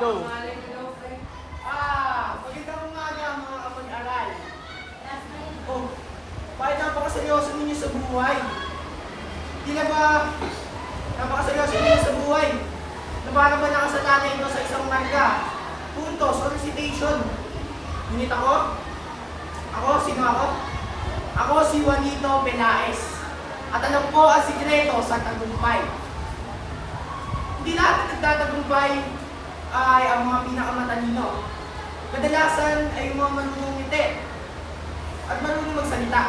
go. Magandang umaga mga kapag-aral. Oh, bakit napakaseryoso ninyo sa buhay? Di na ba napakaseryoso ninyo sa buhay? Nabara ba nakasalalay ito sa isang marka? Puntos or recitation? Ngunit ako? Sino ako? Ako si Juanito Pelaez. At alam ko ang sikreto sa tagumpay. Hindi lahat ng nagtatagumpay ay ang mga pinakamatalino. Kadalasan ay yung mga marunong ngiti at marunong magsalita.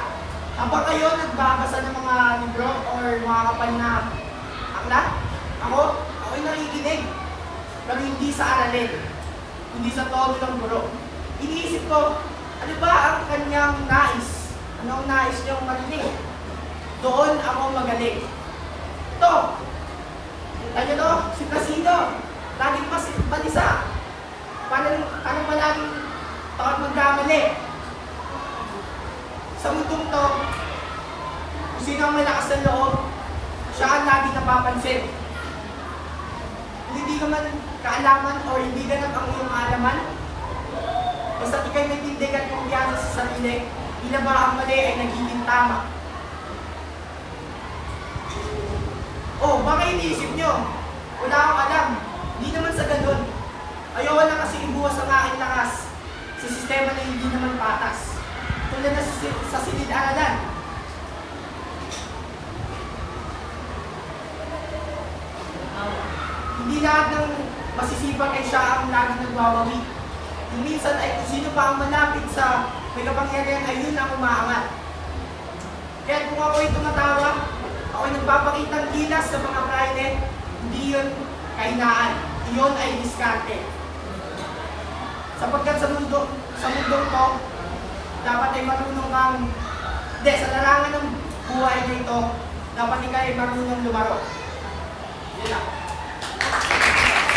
Habang kayo nagbabasa ng mga libro or mga kapal na aklat, ako'y nakikinig. Pero hindi sa aralin, hindi sa tono ng guro. Iniisip ko, ano ba ang kanyang nais? Ano ang nais niyang marinig? Doon ako magaling. Ito, tayo to, si Placido, laging balisa. Paano ba laging takot magkamali? Sa mundong to, kung sino ang malakas ng loob, siya ang lagi napapansin. Kung hindi ka man kaalaman o hindi ganap ang iyong kaalaman, basta ikay may tindigan kung kumpiyansa sa sarili, ila ba ang mali ay nagiging tama? Oh, baka iniisip nyo, wala akong alam. Hindi naman sa ganun. Ayoko na kasi ibuwas ang aking lakas sa sistema na hindi naman patas. Tulad na sa silid-aralan. Hindi lahat ng masisipag ay siya ang laging nagwawawi. Kung minsan ay kung sino pa ang malapit sa may kapangyarihan ay yun ang umaangat. Kaya kung ako'y tumatawa, ako'y nagpapakitang gilas sa mga praile, hindi yun kahinaan. Iyon ay diskarte. Sapagkat sa mundong to, dapat ay marunong kang, sa larangan ng buhay na ito, dapat ikaw ay marunong lumaro. Yun lang.